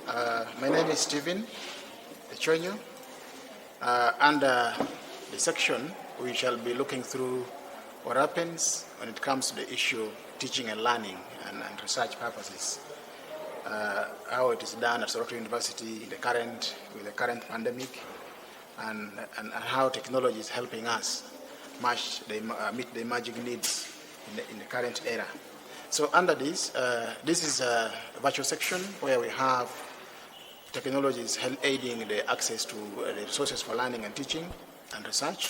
My name is Stephen Echonyo. Under the section, we shall be looking through what happens when it comes to the issue of teaching and learning and research purposes. How it is done at Soroti University with the current pandemic, and how technology is helping us meet the emerging needs in the current era. So under this, this is a virtual section where we have technologies aiding the access to the resources for learning and teaching and research,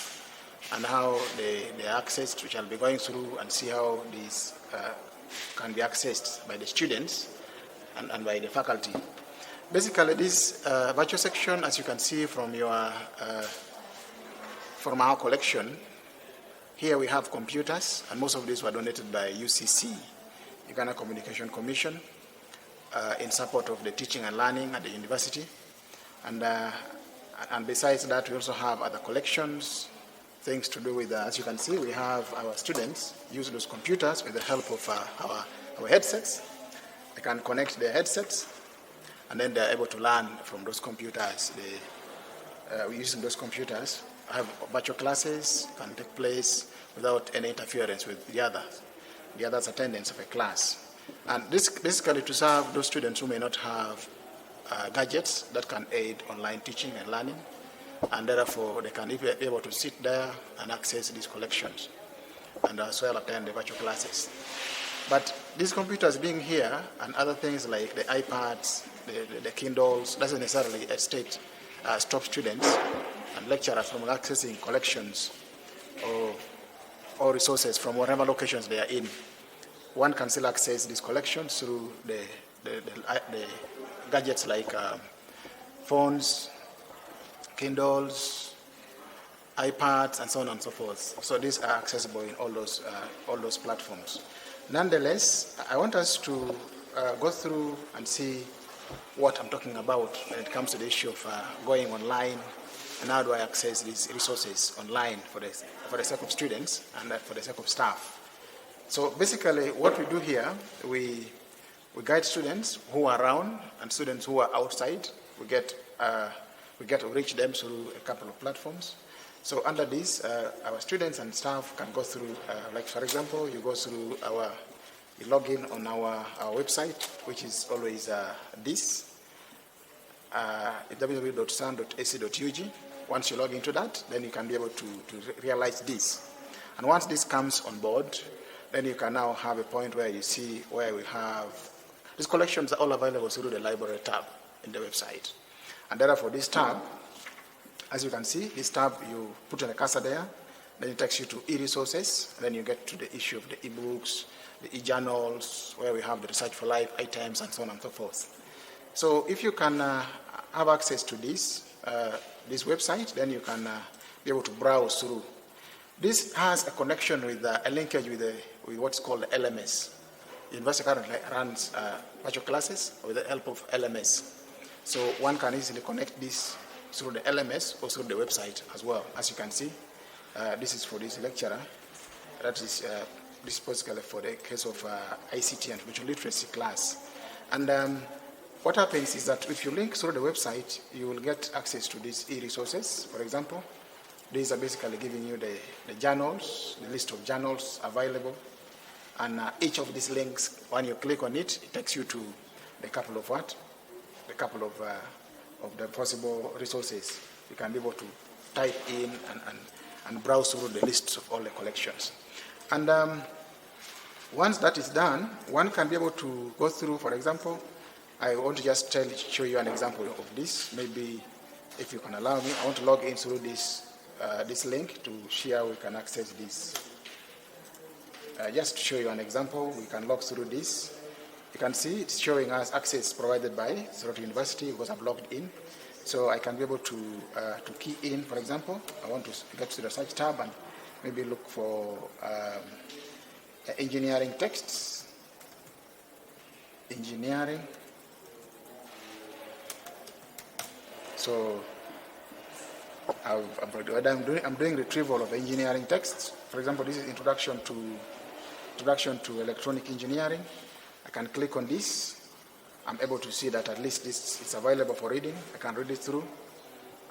and how the access, which I'll be going through and see how these can be accessed by the students and by the faculty. Basically, this virtual section, as you can see from from our collection, here we have computers, and most of these were donated by UCC, Uganda Communication Commission, in support of the teaching and learning at the university. And besides that, we also have other collections, things to do with, as you can see, we have our students use those computers with the help of our headsets. They can connect their headsets, and then they're able to learn from those computers. Using those computers, have virtual classes can take place without any interference with the others' attendance of a class. And this basically to serve those students who may not have gadgets that can aid online teaching and learning, and therefore they can be able to sit there and access these collections and as well attend the virtual classes. But these computers being here and other things like the iPads, the Kindles, doesn't necessarily stop students and lecturers from accessing collections or resources from whatever locations they are in. One can still access these collections through the gadgets like phones, Kindles, iPads, and so on and so forth. So these are accessible in all those platforms. Nonetheless, I want us to go through and see what I'm talking about when it comes to the issue of going online and how do I access these resources online for the sake of students and for the sake of staff. So basically what we do here, we guide students who are around and students who are outside. We get to reach them through a couple of platforms. So under this, our students and staff can go through, like for example, you log in on our website, which is always this, www.san.ac.ug. Once you log into that, then you can be able to realize this. And once this comes on board, then you can now have a point where you see where we have, these collections are all available through the library tab in the website. And therefore this tab, as you can see, this tab, you put in a cursor there, then it takes you to e-resources, and then you get to the issue of the e-books, the e-journals, where we have the Research for Life items, and so on and so forth. So if you can have access to this website, then you can be able to browse through. This has a connection with a linkage with what's called LMS. The university currently runs virtual classes with the help of LMS. So one can easily connect this through the LMS or through the website as well. As you can see, this is for this lecturer. That is this is basically for the case of ICT and virtual literacy class. And what happens is that if you link through the website, you will get access to these e-resources. For example, these are basically giving you the journals, the list of journals available. And each of these links, when you click on it, it takes you to the couple of the possible resources. You can be able to type in and browse through the lists of all the collections. And once that is done, one can be able to go through, for example, I want to just show you an example of this. Maybe if you can allow me, I want to log in through this link to see how we can access this. Just to show you an example, we can log through this. You can see it's showing us access provided by Soroti University because I've logged in. So I can be able to key in, for example, I want to get to the search tab and maybe look for engineering texts. Engineering. So I'm doing retrieval of engineering texts. For example, this is introduction to electronic engineering. I can click on this I'm able to see that at least this is available for reading. I can read it through,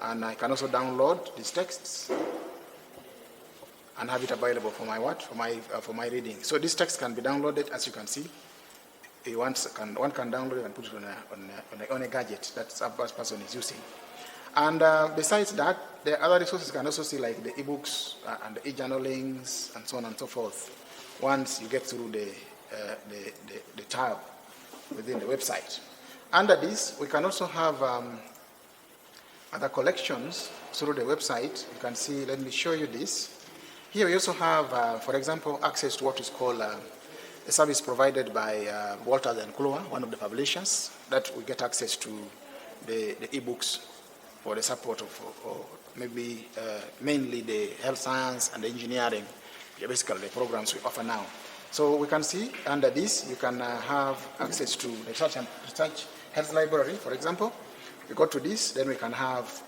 and I can also download these texts and have it available for my for my reading. So this text can be downloaded, as you can see. One can download it and put it on a gadget that a person is using. And besides that, the other resources you can also see, like the ebooks and the e-journalings and so on and so forth. Once you get through the tab within the website. Under this, we can also have other collections through the website. You can see, let me show you this. Here we also have, for example, access to what is called a service provided by Walters and Kluwer, one of the publishers, that we get access to the ebooks for the support of maybe mainly the health science and the engineering, basically the programs we offer now. So we can see under this, you can have access to the research health library, for example. We go to this, then we can have,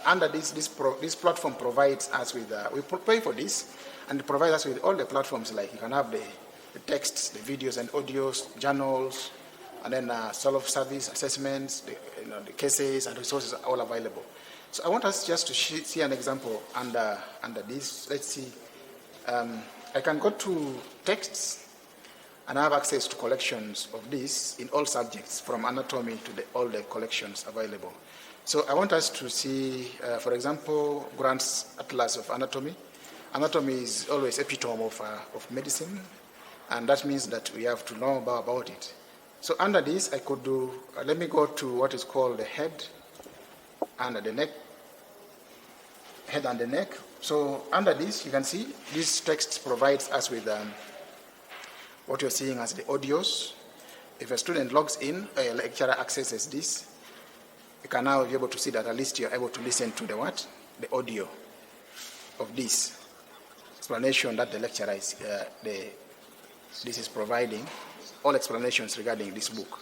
under this platform provides us with, we pay for this, and it provides us with all the platforms, like you can have the texts, the videos and audios, journals, and then self-service assessments, the cases and resources are all available. So I want us just to see an example under this. Let's see. I can go to texts and I have access to collections of this in all subjects, from anatomy to all the collections available. So I want us to see, for example, Grant's Atlas of Anatomy. Anatomy is always epitome of medicine, and that means that we have to know about it. So under this, I could do, let me go to what is called the head and the neck. Head and the neck. So under this, you can see this text provides us with what you're seeing as the audios. If a student logs in, a lecturer accesses this, you can now be able to see that at least you're able to listen to the what? The audio of this explanation that the lecturer is, this is providing, all explanations regarding this book.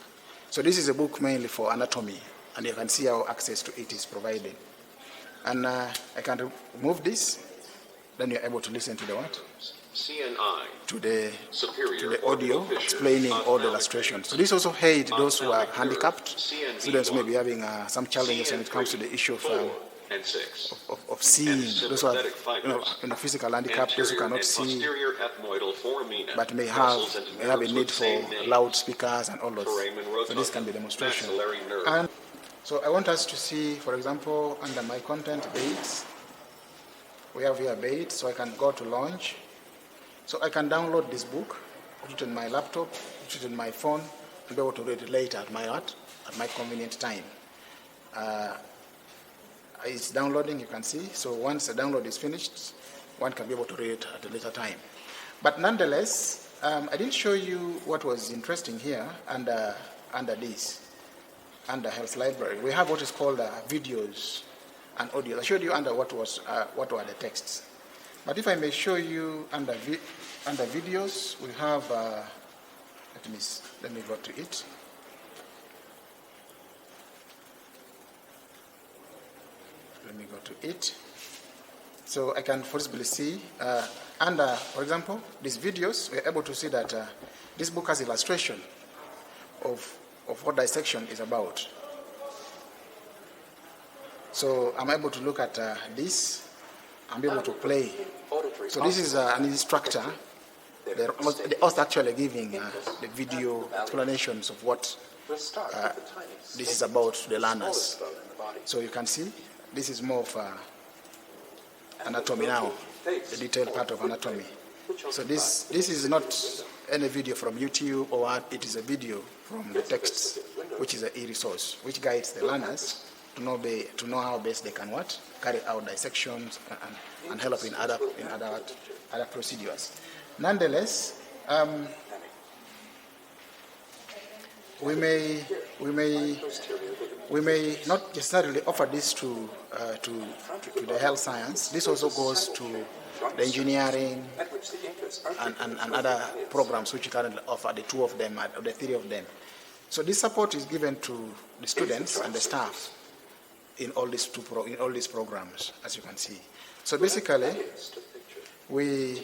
So this is a book mainly for anatomy, and you can see how access to it is provided. And I can remove this, then you're able to listen to the what? CNI. To the audio explaining all the illustrations. So this also aids those who are handicapped, students who may be having some challenges when it comes to the issue of seeing, those who have physical handicap, those who cannot see, but may have a need for loudspeakers and all those. So this can be demonstration. And so I want us to see, for example, under my content aids, we have here aids, so I can go to launch. So I can download this book, put it on my laptop, put it on my phone, and be able to read it later at my convenient time. It's downloading, you can see. So once the download is finished, one can be able to read it at a later time. But nonetheless, I didn't show you what was interesting here under this, under Health Library. We have what is called videos and audio. I showed you under what were the texts. But if I may show you under videos, we have, let me go to it. Let me go to it. So I can possibly see, under, for example, these videos, we're able to see that this book has illustration of what dissection is about. So I'm able to look at this and be able to play. So this is an instructor, the author actually giving the video explanations of what this is about to the learners. So you can see, this is more of anatomy now, the detailed part of anatomy. So this is not any video from YouTube, or it is a video from the texts, which is an e-resource, which guides the learners to know how best they can carry out dissections and help in other procedures. Nonetheless, we may not necessarily offer this to the health science. This also goes to the engineering and other programs which we currently offer, the two of them, or the three of them. So this support is given to the students and the staff in all these programs, as you can see. So basically, we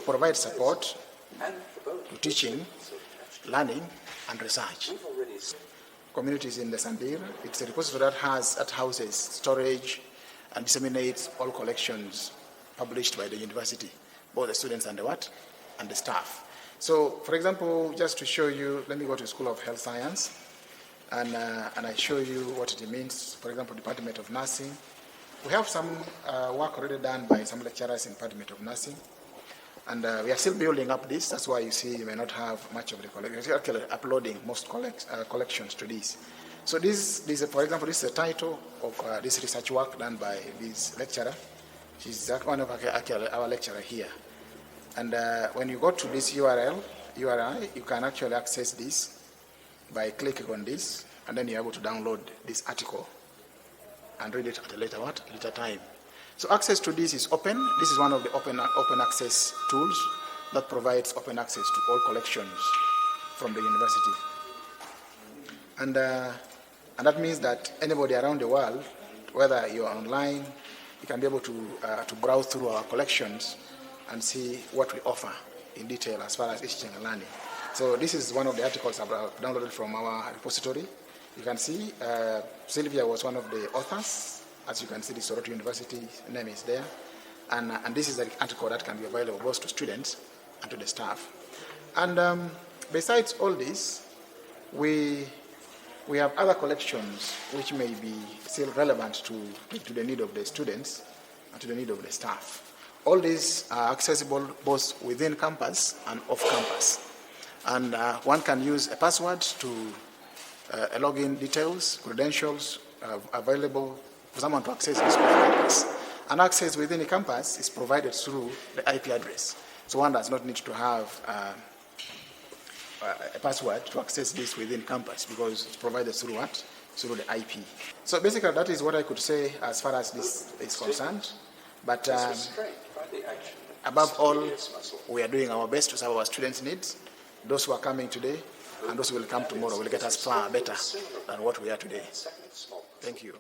provide support to teaching, learning, and research. Communities in the Sandir. It's a repository that houses storage and disseminates all collections published by the university, both the students and the staff. So, for example, just to show you, let me go to School of Health Science, and I show you what it means. For example, Department of Nursing. We have some work already done by some lecturers in Department of Nursing, and we are still building up this. That's why you see you may not have much of the collection. We're actually uploading most collections to this. So this, for example, this is the title of this research work done by this lecturer. She's one of our lecturer here. And when you go to this URI, you can actually access this by clicking on this, and then you're able to download this article and read it at a later time. So access to this is open. This is one of the open access tools that provides open access to all collections from the university. And that means that anybody around the world, whether you're online, you can be able to browse through our collections and see what we offer in detail as far as teaching and learning. So this is one of the articles I've downloaded from our repository. You can see Sylvia was one of the authors. As you can see, the Soroti University name is there. And this is the article that can be available both to students and to the staff. And besides all this, we have other collections which may be still relevant to the need of the students and to the need of the staff. All these are accessible both within campus and off campus. And one can use a password to login details, credentials available for someone to access this off campus. And access within the campus is provided through the IP address. So one does not need to have a password to access this within campus because it's provided through what? Through the IP. So basically that is what I could say as far as this is concerned. But above all, we are doing our best to serve our students' needs. Those who are coming today and those who will come tomorrow will get us far better than what we are today. Thank you.